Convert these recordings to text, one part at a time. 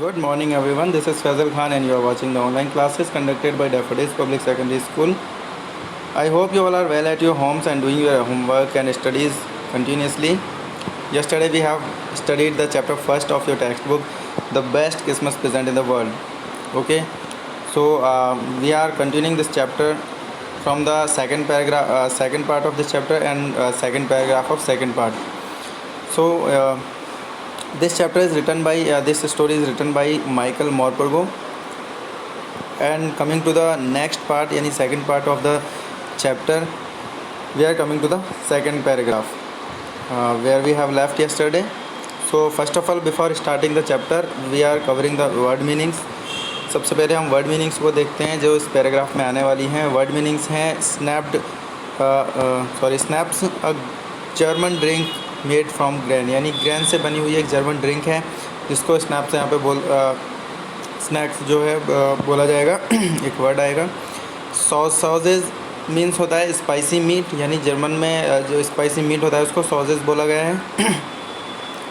Good morning, everyone. This is Faisal Khan, and you are watching the online classes conducted by Daffodils Public Secondary School. I hope you all are well at your homes and doing your homework and studies continuously. Yesterday, we have studied the chapter first of your textbook, The Best Christmas Present in the World. Okay, so we are continuing this chapter from the second paragraph, second part of this chapter, and second paragraph of second part. So, this chapter is written by this story is written by Michael Morpurgo. And coming to the next part, yani second part of the chapter, we are coming to the second paragraph where we have left yesterday. So first of all, before starting the chapter, we are covering the word meanings. सबसे पहले हम word meanings को देखते हैं जो इस paragraph में आने वाली हैं. वर्ड मीनिंग्स हैं snaps a German drink made from grain, यानी ग्रेन से बनी हुई एक जर्मन ड्रिंक है जिसको स्नैप्स यहाँ पे स्नैक्स जो है बोला जाएगा. एक वर्ड आएगा. सॉसेज मीन्स होता है स्पाइसी मीट, यानी जर्मन में जो स्पाइसी मीट होता है उसको सॉसेज बोला गया है.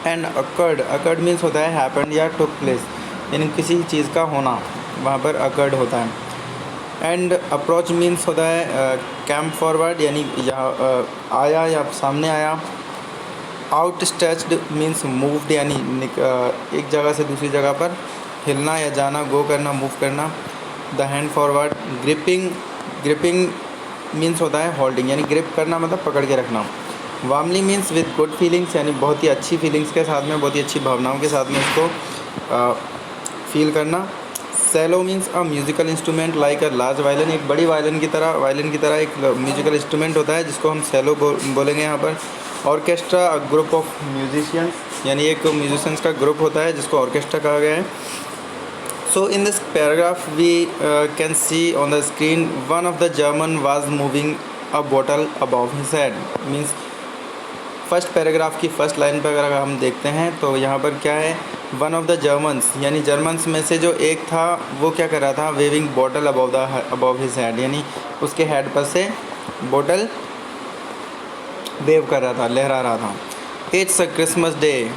एंड अकर्ड मीन्स होता है हैपेंड या टुक प्लेस, यानी किसी चीज़ का होना वहाँ पर अकर्ड होता है. एंड अप्रोच मीन्स होता है कैम्प फॉरवर्ड, यानी यहाँ आया या सामने आया. आउट स्ट्रेच्ड मीन्स मूव्ड, यानी एक जगह से दूसरी जगह पर हिलना या जाना, गो करना, मूव करना. The hand forward. Gripping means होता है होल्डिंग, यानी ग्रिप करना मतलब पकड़ के रखना. Warmly means with good feelings, यानी बहुत ही अच्छी फीलिंग्स के साथ में, बहुत ही अच्छी भावनाओं के साथ में इसको फील करना. Cello means a musical instrument like a large violin, एक बड़ी वायलिन की तरह एक म्यूज़िकल इंस्ट्रूमेंट होता है जिसको हम सेलो बोलेंगे यहाँ पर. Orchestra a group of musicians, यानी एक म्यूजिशियंस का ग्रुप होता है जिसको ऑर्केस्ट्रा कहा गया है. So in this paragraph we can see on the screen one of the German was moving a bottle above his head. Means first paragraph की फर्स्ट लाइन पर अगर हम देखते हैं तो यहाँ पर क्या है, वन ऑफ द जर्मन्स, यानी जर्मन्स में से जो एक था वो क्या कर रहा था, waving bottle above his head, यानी उसके हेड पर से बोतल वेव कर रहा था, लहरा रहा था. It's a Christmas day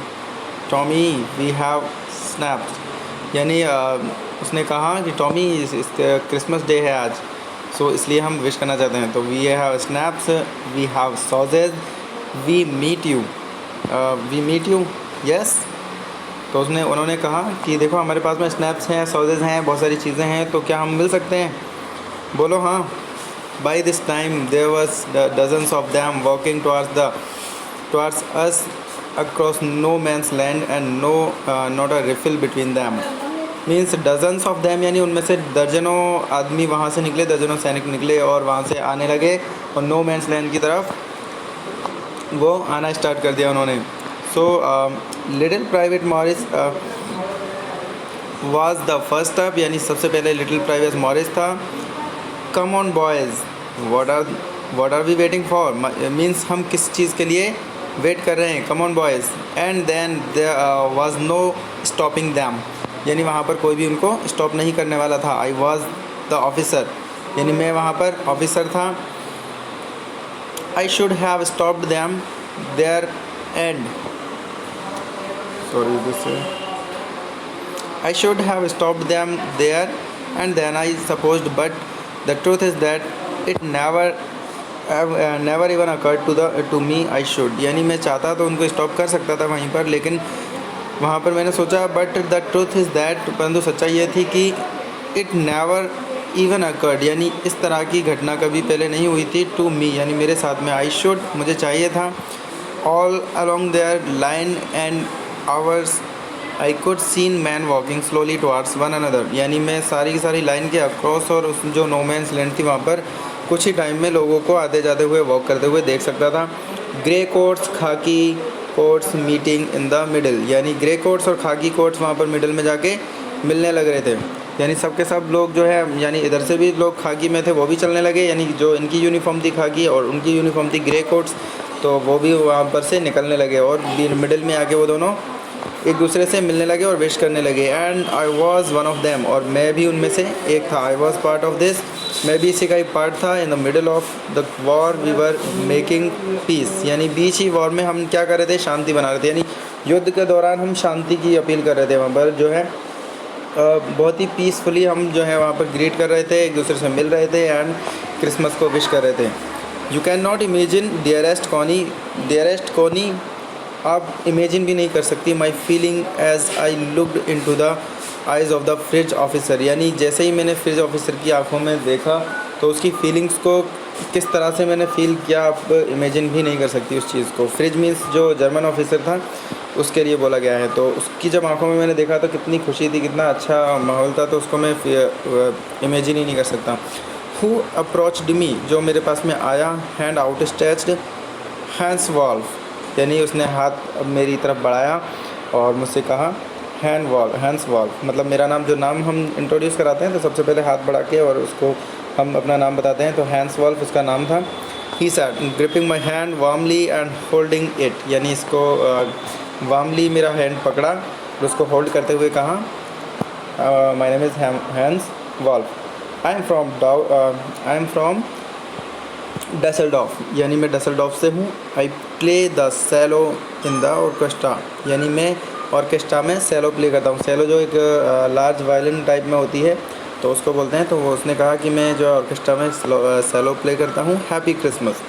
Tommy we have snaps, यानी उसने कहा कि टॉमी क्रिसमस डे है आज, सो इसलिए हम विश करना चाहते हैं. तो we have snaps, we have sausage, we meet you yes. तो उन्होंने कहा कि देखो हमारे पास में स्नैप्स हैं, सॉसेज हैं, बहुत सारी चीज़ें हैं, तो क्या हम मिल सकते हैं? बोलो हाँ. By this time there was dozens of them walking towards us across no man's land and not a riffle between them. Means dozens of them, यानी उनमें से दर्जनों आदमी वहाँ से निकले, दर्जनों सैनिक निकले और वहाँ से आने लगे और नो मैंस लैंड की तरफ वो आना स्टार्ट कर दिया उन्होंने. So little private Morris was the first up, यानी सबसे पहले लिटिल प्राइवेट मॉरिस था. Come on boys what are we waiting for, means हम किस चीज़ के लिए वेट कर रहे हैं, come on boys. And then there was no stopping them, यानी वहाँ पर कोई भी उनको स्टॉप नहीं करने वाला था. आई वॉज द ऑफिसर, यानी मैं वहाँ पर ऑफिसर था. I should have stopped them there and I should have stopped them there and then I supposed, but the truth is that it never even occurred to me I should, यानी मैं चाहता तो उनको stop कर सकता था वहीं पर, लेकिन वहाँ पर मैंने सोचा, but the truth is that, परंतु सच्चाई ये थी कि इट नेवर इवन अकर्ड, यानी इस तरह की घटना कभी पहले नहीं हुई थी. टू मी, यानी मेरे साथ में. आई शुड, मुझे चाहिए था. All along their line and ours I could seen man walking slowly towards one another, यानी मैं सारी की सारी लाइन के अक्रॉस और उस जो नो मैंस लैंड थी वहाँ पर कुछ ही टाइम में लोगों को आते जाते हुए वॉक करते हुए देख सकता था. ग्रे कोट्स खाकी quotes meeting in the middle, यानी ग्रे कोट्स और खाकी कोट्स वहाँ पर मिडिल में जाके मिलने लग रहे थे, यानी सबके सब लोग जो है, यानी इधर से भी लोग खाकी में थे वो भी चलने लगे, यानी जो इनकी यूनिफॉर्म थी खाकी और उनकी यूनिफॉर्म थी ग्रे कोट्स, तो वो भी वहाँ पर से निकलने लगे और मिडिल में आके वो दोनों एक दूसरे से मिलने लगे और विश करने लगे. And I was one of them, और मैं भी उनमें से एक था. I was part of this, मैं भी इसी का एक पार्ट था. In the middle of the war we were making peace, यानी बीच ही वॉर में हम क्या कर रहे थे, शांति बना रहे थे, यानी युद्ध के दौरान हम शांति की अपील कर रहे थे वहाँ पर जो है. बहुत ही पीसफुली हम जो है वहाँ पर ग्रीट कर रहे थे, एक दूसरे से मिल रहे थे एंड क्रिसमस को विश कर रहे थे। You can not imagine dearest Connie, आप इमेजिन भी नहीं कर सकती my feeling as I looked into the eyes of the Fritz officer, यानी जैसे ही मैंने फ्रिज ऑफिसर की आंखों में देखा तो उसकी फीलिंग्स को किस तरह से मैंने फ़ील किया, आप इमेजिन भी नहीं कर सकती उस चीज़ को। फ्रिज मीन्स जो जर्मन ऑफिसर था उसके लिए बोला गया है। तो उसकी जब आंखों में मैंने देखा तो कितनी खुशी थी, कितना अच्छा माहौल था, तो उसको मैं इमेजिन ही नहीं कर सकता। हु अप्रोच्ड मी, जो मेरे पास में आया, hand outstretched, Hans Wolf, यानी उसने हाथ मेरी तरफ बढ़ाया और मुझसे कहा हैंड्स वॉल्फ, मतलब मेरा नाम, जो नाम हम इंट्रोड्यूस कराते हैं तो सबसे पहले हाथ बढ़ा के और उसको हम अपना नाम बताते हैं, तो हैंड्स वॉल्फ उसका नाम था। He said gripping my hand warmly and holding it, यानी इसको वार्मली मेरा हैंड पकड़ा और उसको होल्ड करते हुए कहा my name is Hans Wolf, I am from Düsseldorf, यानी मैं डसेल्डॉर्फ से हूँ। I play the cello in the orchestra, यानी मैं ऑर्केस्ट्रा में सेलो प्ले करता हूँ। सेलो जो एक लार्ज वायलिन टाइप में होती है तो उसको बोलते हैं। तो वो उसने कहा कि मैं जो ऑर्केस्ट्रा में सेलो प्ले करता हूँ। हैप्पी क्रिसमस,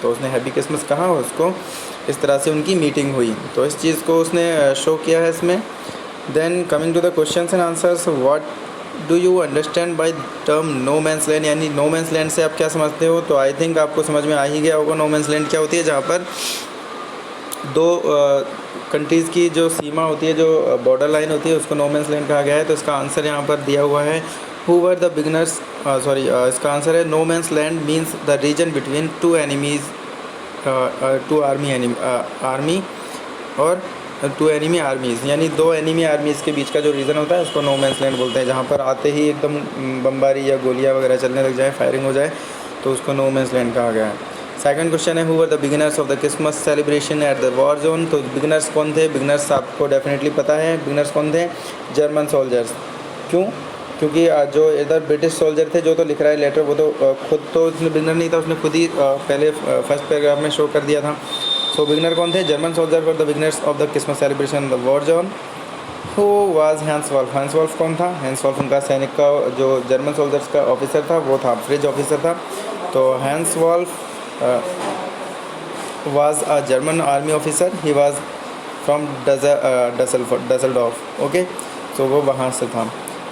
तो उसने हैप्पी क्रिसमस कहा और उसको इस तरह से उनकी मीटिंग हुई, तो इस चीज़ को उसने शो किया है इसमें। Then coming to the questions and answers, what do you understand by term no man's land, यानी नो मैंस लैंड से आप क्या समझते हो? तो आई थिंक आपको समझ में आ ही गया होगा नो मैंस लैंड क्या होती है, जहाँ पर दो कंट्रीज़ की जो सीमा होती है, जो बॉर्डर लाइन होती है, उसको नो मैंस लैंड कहा गया है। तो इसका आंसर यहाँ पर दिया हुआ है, हु वर द बिगनर्स, इसका आंसर है no man's land means the region between two enemies, two army और टू एनिमी आर्मीज़, यानी दो एनिमी आर्मीज़ के बीच का जो रीज़न होता है उसको नो मैंस लैंड बोलते हैं। जहाँ पर आते ही एकदम बमबारी या गोलियाँ वगैरह चलने लग जाए, फायरिंग हो जाए, तो उसको नो मैंस लैंड कहा गया है। सेकंड क्वेश्चन है, who were the beginners of the Christmas celebration at the war zone. तो बिगिनर्स कौन थे? बिगिनर्स आपको डेफिनेटली पता है, बिगिनर्स कौन थे? German soldiers. क्यों? क्योंकि जो इधर ब्रिटिश सोल्जर थे, जो तो लिख रहा है लेटर, वो तो खुद तो उसमें बिगिनर नहीं था, उसने खुद ही पहले फर्स्ट पैराग्राफ में शो कर दिया था। सो बिगिनर कौन थे? German soldier were the beginners of the Christmas celebration the war zone. Who was Hans Wolf, Hans Wolf कौन था? हैंस वॉल्फ उनका सैनिक का, जो जर्मन सोल्जर्स का ऑफिसर था वो था, फ्रिज ऑफिसर था। तो Hans Wolf was a German army officer. He was from Dusseldorf. Okay, so वो वहाँ से था।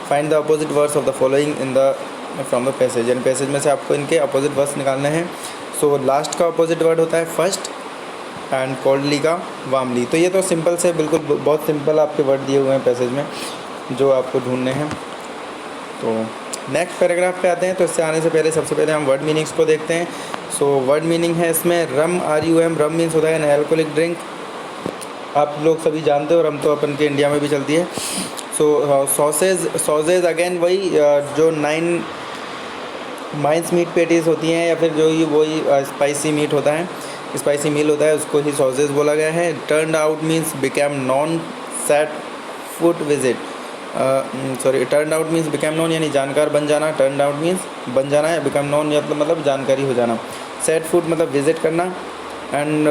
Find the opposite words of the following in the from the passage. In passage में से आपको इनके अपोजिट वर्ड्स निकालने हैं। सो लास्ट का अपोजिट वर्ड होता है फर्स्ट एंड कोल्डली का वार्मली। तो ये तो सिंपल से, बिल्कुल बहुत सिंपल आपके वर्ड दिए हुए हैं पैसेज में जो आपको ढूंढने हैं। तो नेक्स्ट पैराग्राफ पे आते हैं। तो इससे आने से पहले सबसे पहले हम वर्ड मीनिंग्स को देखते हैं। सो वर्ड मीनिंग है इसमें रम, RUM, रम मीन्स होता है एन एल्कोहलिक ड्रिंक। आप लोग सभी जानते हो, रम तो अपन के इंडिया में भी चलती है। सो सॉसेज अगेन वही जो 9 माइंस मीट पेटीज होती हैं, या फिर जो ये वही स्पाइसी मीट होता है, स्पाइसी मील होता है, उसको ही सॉसेज बोला गया है। Turned out means became non, set foot visit, turn out means become non, यानी जानकार बन जाना। टर्न आउट मीन्स बन जाना है, बिकम नॉन मतलब जानकारी हो जाना। सेट फुट मतलब विजिट करना। एंड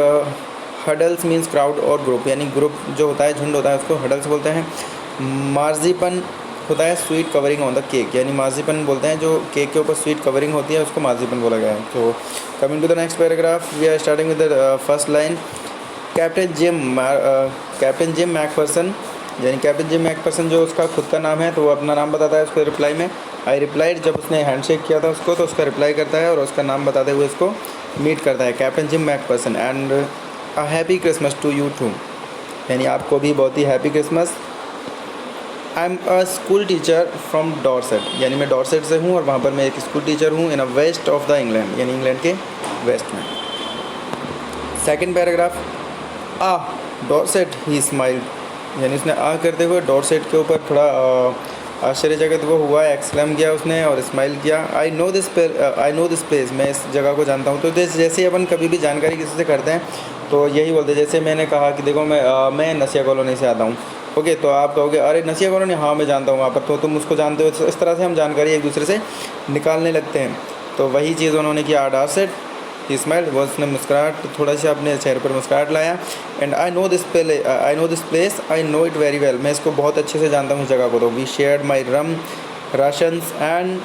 हडल्स मीन्स क्राउड और ग्रुप, यानी ग्रुप जो होता है, झुंड होता है, उसको हडल्स बोलते हैं। मार्जिपन होता है sweet covering on the cake, यानी मार्जिपन बोलते हैं जो केक के ऊपर स्वीट कवरिंग होती है, उसको मार्जिपन बोला गया है। तो coming to the next paragraph, we are starting with the first line. Captain Jim McPherson, यानी कैप्टन जिम मैकफर्सन जो उसका खुद का नाम है, तो वो अपना नाम बताता है उसको रिप्लाई में। आई रिप्लाइड, जब उसने हैंडशेक किया था उसको, तो उसका रिप्लाई करता है और उसका नाम बताते हुए उसको मीट करता है, Captain Jim Macpherson. And a happy Christmas to you too, यानी आपको भी बहुत ही happy Christmas. I am a school teacher from Dorset, यानी मैं डॉर्सेट से हूँ और वहाँ पर मैं एक स्कूल टीचर हूँ in a west of the England, यानी इंग्लैंड के वेस्ट में। Second paragraph, Dorset he smiled, यानी उसने करते हुए डॉर्सेट के ऊपर थोड़ा आश्चर्यचकित वो हुआ, एक्सक्लेम किया उसने और स्माइल किया। आई नो दिस प्लेस, मैं इस जगह को जानता हूँ। तो जैसे अपन कभी भी जानकारी किसी से करते हैं तो यही बोलते हैं, जैसे मैंने कहा कि देखो मैं नसिया कॉलोनी से आता हूँ, ओके, तो आप कहोगे अरे नसिया कॉलोनी, हाँ मैं जानता हूँ वहाँ पर, तो तुम उसको जानते हो। इस तरह से हम जानकारी एक दूसरे से निकालने लगते हैं। तो वही चीज़ उन्होंने किया। डॉर्सेट ही स्माइल्ड, वो उसने मुस्कुराहट थोड़ा सा अपने चेहरे पर मुस्कुराहट लाया। And I know this place, I know it very well, मैं इसको बहुत अच्छे से जानता हूँ इस जगह को। तो we shared my rum rations and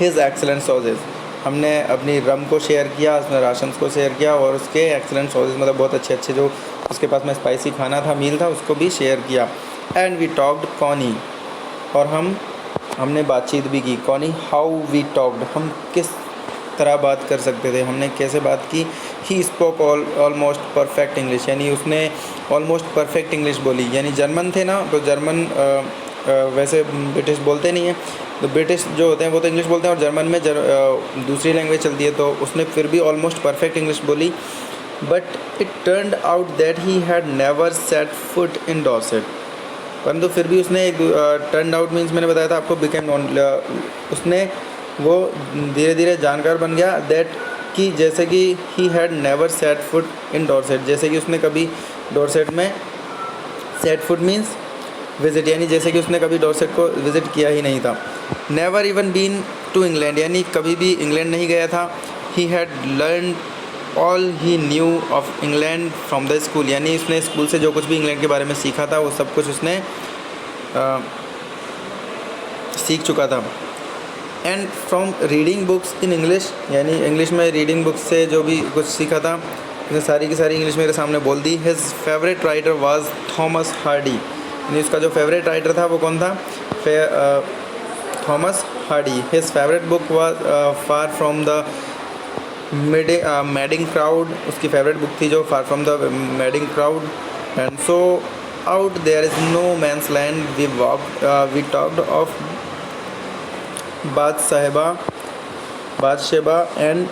his excellent sausage, हमने अपनी रम को शेयर किया, उसने राशंस को शेयर किया और उसके एक्सेलेंट सॉसेज मतलब बहुत अच्छे अच्छे जो उसके पास में स्पाइसी खाना था, मील था, उसको भी शेयर किया। एंड वी टॉक्ड कॉनी, और हमने बातचीत भी की। कॉनी हाउ वी टॉक्ड, हम किस तरह बात कर सकते थे, हमने कैसे बात की। He spoke almost perfect English, यानी उसने ऑलमोस्ट परफेक्ट इंग्लिश बोली। यानी जर्मन थे ना, तो जर्मन वैसे ब्रिटिश बोलते नहीं हैं, तो ब्रिटिश जो होते हैं वो तो इंग्लिश बोलते हैं और जर्मन में दूसरी लैंग्वेज चलती है, तो उसने फिर भी ऑलमोस्ट परफेक्ट इंग्लिश बोली। But it turned out that he had never set foot in Dorset, परंतु फिर भी उसने टर्न आउट मीन्स मैंने बताया था आपको, बिकेम उसने वो धीरे धीरे जानकार बन गया दैट कि जैसे कि he had never set foot in Dorset, जैसे कि उसने कभी डॉर्सेट में, सेट फुट मीन्स विज़िट, यानी जैसे कि उसने कभी डॉर्सेट को विज़िट किया ही नहीं था। Never even been to England, यानी कभी भी इंग्लैंड नहीं गया था। He had learn all he knew of England from the school, यानी उसने स्कूल से जो कुछ भी इंग्लैंड के बारे में सीखा था वो सब कुछ उसने सीख चुका था। And from reading books in English, यानी इंग्लिश में रीडिंग बुक्स से जो भी कुछ सीखा था उसने सारी की सारी इंग्लिश मेरे सामने बोल दी। His favourite writer was Thomas Hardy, यानी उसका जो फेवरेट राइटर था वो कौन था, Thomas Hardy. His favourite book was Far from the Madding Crowd, उसकी फेवरेट बुक थी जो Far from the Madding Crowd. And so out there is no man's land, we talked of Bathsheba and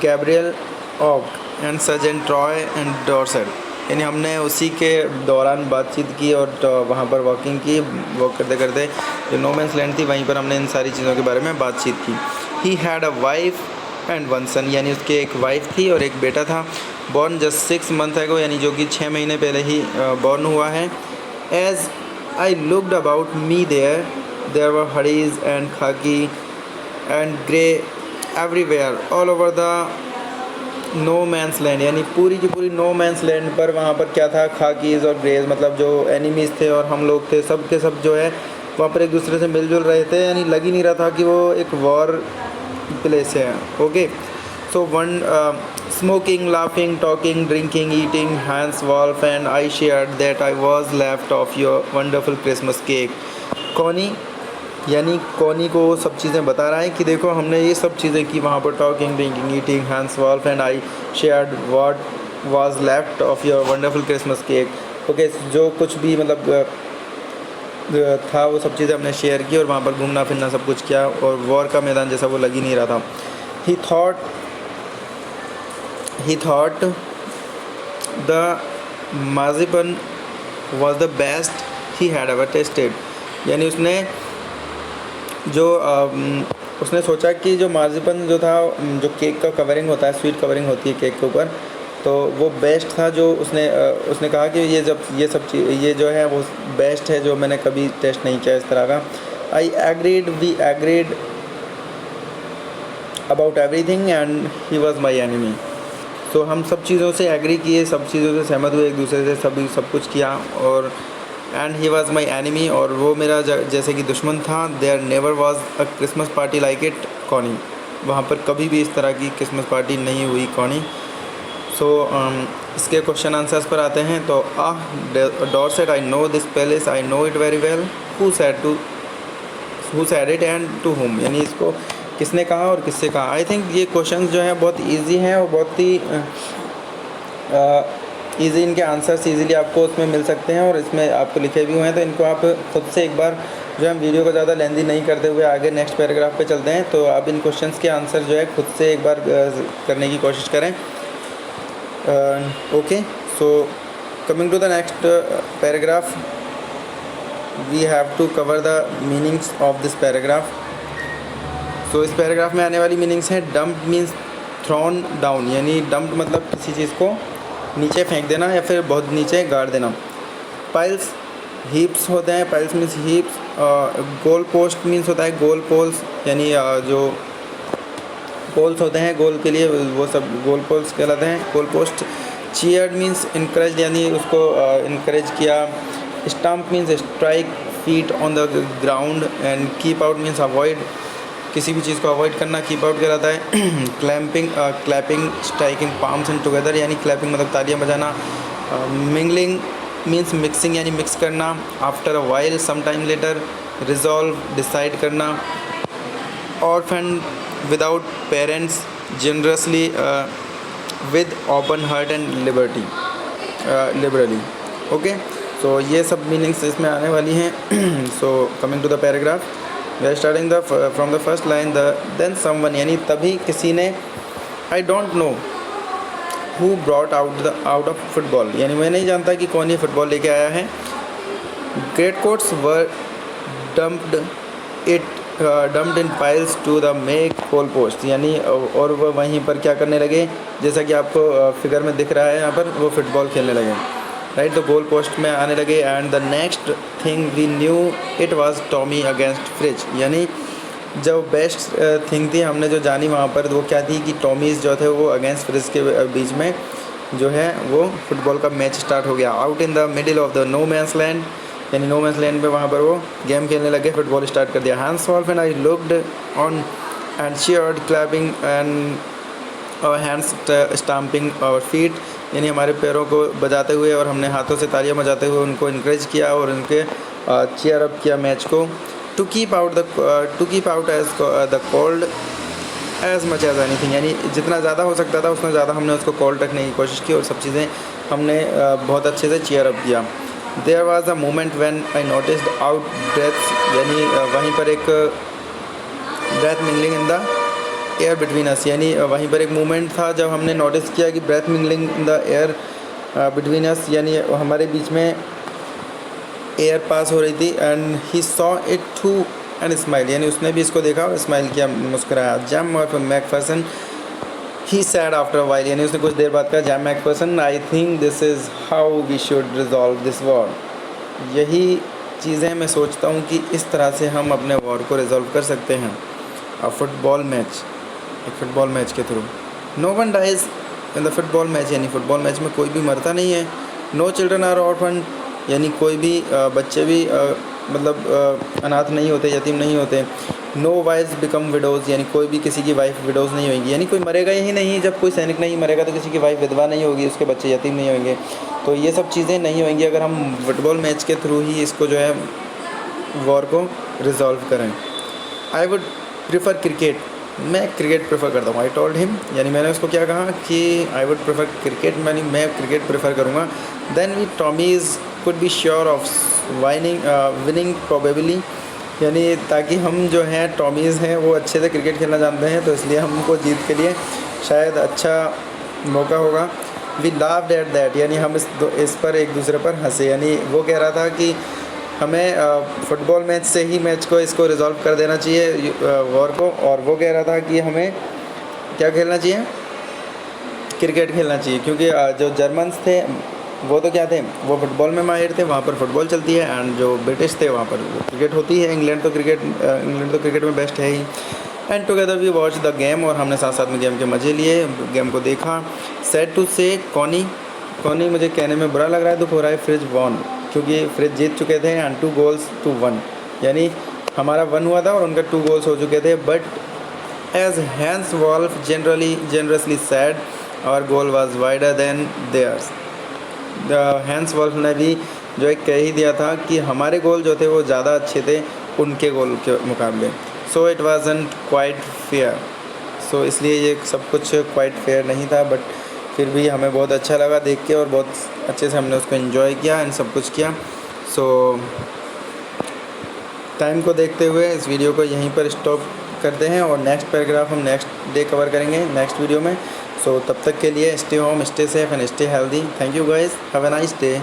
Gabriel Oak and Sergeant Troy and Dorset, यानी हमने उसी के दौरान बातचीत की और वहाँ पर वॉक करते करते जो नो मैंस लैंड थी वहीं पर हमने इन सारी चीज़ों के बारे में बातचीत की। He had a wife and one son, यानी उसके एक वाइफ थी और एक बेटा था। बॉर्न जस्ट 6 मंथ एगो, यानी जो कि 6 महीने पहले ही बॉर्न हुआ है। As I looked about me there were huddles and khaki and grey everywhere all over the no man's land, यानी पूरी की पूरी नो मैंस लैंड पर वहाँ पर क्या था, खाकीज़ और ग्रेज, मतलब जो एनिमीज़ थे और हम लोग थे, सब के सब जो है वहाँ पर एक दूसरे से मिलजुल रहे थे, यानी लग ही नहीं रहा था कि वो एक वॉर प्लेस है। Okay, so one smoking, laughing, talking, drinking, eating, Hans Wolf and I shared that I was left of your wonderful Christmas cake. Connie, यानी कॉनी को सब चीज़ें बता रहा है कि देखो हमने ये सब चीज़ें की वहाँ पर, talking, drinking, eating, Hans Wolf and I shared what was left of your wonderful Christmas cake. Okay, जो कुछ भी मतलब था वो सब चीज़ें हमने शेयर की और वहाँ पर घूमना फिरना सब कुछ किया और वॉर का मैदान जैसा वो लग ही नहीं रहा था। He thought the marzipan was the best he had ever tasted, यानी उसने सोचा कि जो मार्जिपन जो था, जो केक का कवरिंग होता है, स्वीट कवरिंग होती है केक के ऊपर, तो वो बेस्ट था जो उसने कहा कि ये जो है वो बेस्ट है जो मैंने कभी टेस्ट नहीं किया इस तरह का। We agreed about everything and he was my enemy, तो हम सब चीज़ों से एग्री किए, सब चीज़ों से सहमत हुए, एक दूसरे से सब कुछ किया। और and he was my enemy, और वो मेरा जैसे कि दुश्मन था। There never was a Christmas party like it Connie, वहाँ पर कभी भी इस तरह की क्रिसमस पार्टी नहीं हुई कॉनी। सो इसके क्वेश्चन आंसर्स पर आते हैं। तो Dorset, I know this palace, I know it very well, who said it and to whom, यानी इसको किसने कहा और किससे कहा। आई थिंक ये क्वेश्चन जो है बहुत इजी हैं और बहुत ही ईजी, इनके आंसर्स ईज़िली आपको उसमें मिल सकते हैं और इसमें आपको लिखे भी हुए हैं। तो इनको आप खुद से एक बार जो हम वीडियो को ज़्यादा लेंदी नहीं करते हुए आगे नेक्स्ट पैराग्राफ पे चलते हैं, तो आप इन क्वेश्चंस के आंसर जो है खुद से एक बार करने की कोशिश करें। Okay, so coming to the next paragraph, we have to cover the meanings of this paragraph. So इस पैराग्राफ में आने वाली मीनिंग्स हैं। डंप मीन्स थ्रोन डाउन, यानी डंप मतलब किसी चीज़ को नीचे फेंक देना या फिर बहुत नीचे गाड़ देना। पाइल्स, हीप्स होते हैं, piles means heaps. Goal post means होता है गोल पोल्स, यानी जो पोल्स होते हैं गोल के लिए, वो सब गोल पोल्स कहलाते हैं, goal post. Cheered means encourage, यानी उसको इनकरेज किया। Stump means strike feet on the ground. And keep out means avoid, किसी भी चीज़ को अवॉइड करना कीप आउट कहलाता है। Clapping striking palms and together, यानी क्लैपिंग मतलब तालियां बजाना। मिंगलिंग मीन्स मिक्सिंग, यानी मिक्स करना। After a while, some time later. Resolve decide करना। Orphan without parents, generously with open heart and liberally. Okay, so ये सब मीनिंग्स इसमें आने वाली हैं। So coming to the paragraph, we are starting the from the first line, then someone, यानी तभी किसी ने, I don't know who brought out of football, यानी मैं नहीं जानता कि कौन ये फुटबॉल लेके आया है। Great coats were dumped in piles to the make goal post, यानी और वह वहीं पर क्या करने लगे, जैसा कि आपको फिगर में दिख रहा है यहाँ पर, वो फुटबॉल खेलने लगे, राइट। तो गोल पोस्ट में आने लगे। And the next thing we knew it was Tommy against Fritz, यानी जो बेस्ट थिंग थी हमने जो जानी वहाँ पर, वो क्या थी कि टॉमीज़ जो थे वो अगेंस्ट फ्रिज के बीच में जो है वो फुटबॉल का मैच स्टार्ट हो गया। Out in the middle of the no man's land, यानी नो मैंस लैंड में वहाँ पर वो गेम खेलने लगे, फुटबॉल स्टार्ट कर दिया। Hans Wolf and I looked on and cheered clapping and hands stamping और फीट, यानी हमारे पैरों को बजाते हुए और हमने हाथों से तालियां बजाते हुए उनको इनक्रेज किया और उनके चीयर अप किया मैच को। To keep out as the cold as much as anything, यानी जितना ज़्यादा हो सकता था उतना ज़्यादा हमने उसको कोल्ड रखने की कोशिश की और सब चीज़ें हमने बहुत अच्छे से चीयर अप किया। There was a moment when I noticed out breaths, यानी वहीं पर एक breath mingling in the air between us, यानी वहीं पर एक मोमेंट था जब हमने नोटिस किया कि breath mingling in the air between us, यानी हमारे बीच में एयर पास हो रही थी। And he saw it too and smile, यानी उसने भी इसको देखा और स्माइल किया, मुस्कुराया। Jim McPherson he said after a while, यानी उसने कुछ देर बाद कहा, Jim McPherson I think this is how we should resolve this war, यही चीज़ें मैं सोचता हूँ कि इस तरह से हम अपने वॉर को रिजॉल्व कर सकते हैं। अ फुटबॉल मैच, एक फुटबॉल मैच के through. No one dies in the football match, यानी फुटबॉल मैच में कोई भी मरता नहीं है। नो चिल्ड्रन आर ऑर्फन, यानी कोई भी बच्चे भी मतलब अनाथ नहीं होते, यतीम नहीं होते। नो वाइफ्स बिकम विडोज़, यानी कोई भी किसी की वाइफ विडोज़ नहीं होगी, यानी कोई मरेगा ही नहीं। जब कोई सैनिक नहीं मरेगा तो किसी की वाइफ विधवा नहीं होगी, उसके बच्चे यतीम नहीं होंगे। तो ये सब चीज़ें नहीं होंगी अगर हम फुटबॉल मैच के थ्रू ही इसको जो है वॉर को रिजॉल्व करें। आई वुड प्रीफर क्रिकेट, मैं क्रिकेट प्रेफर करता हूँ। आई टोल्ड हिम, यानी मैंने उसको क्या कहा कि आई वुड प्रेफर क्रिकेट, मैं क्रिकेट प्रेफर करूँगा। Then we Tommies could be sure of winning probably, यानी ताकि हम जो हैं टॉमीज़ हैं वो अच्छे से क्रिकेट खेलना जानते हैं, तो इसलिए हमको जीत के लिए शायद अच्छा मौका होगा। वी लाव्ड एट दैट, यानी हम इस पर एक दूसरे पर हंसे, यानी वो कह रहा था कि हमें फुटबॉल मैच से ही मैच को इसको रिजॉल्व कर देना चाहिए वॉर को, और वो कह रहा था कि हमें क्या खेलना चाहिए, क्रिकेट खेलना चाहिए, क्योंकि जो जर्मन्स थे वो तो क्या थे, वो फुटबॉल में माहिर थे, वहाँ पर फुटबॉल चलती है। एंड जो ब्रिटिश थे वहाँ पर क्रिकेट होती है। इंग्लैंड तो क्रिकेट में बेस्ट है ही। And together we watch the game, और हमने साथ साथ में गेम के मज़े लिए, गेम को देखा। सैड टू से कॉनी मुझे कहने में बुरा लग रहा है, दुख हो रहा है, फ्रिज वॉन, क्योंकि फ्रिज जीत चुके थे। एंड 2 goals to 1, यानी हमारा 1 हुआ था और उनका 2 goals हो चुके थे। But as Hans Wolf generously said our goal was wider than theirs, Hans Wolf ने भी जो एक कह ही दिया था कि हमारे गोल जो थे वो ज़्यादा अच्छे थे उनके गोल के मुकाबले। So it wasn't quite fair, so इसलिए ये सब कुछ क्वाइट फेयर नहीं था। बट फिर भी हमें बहुत अच्छा लगा देख के और बहुत अच्छे से हमने उसको एंजॉय किया एंड सब कुछ किया। सो टाइम को देखते हुए इस वीडियो को यहीं पर स्टॉप करते हैं और नेक्स्ट पैराग्राफ हम नेक्स्ट डे कवर करेंगे नेक्स्ट वीडियो में। सो तब तक के लिए stay home, stay safe and stay healthy. Thank you guys, have a nice day.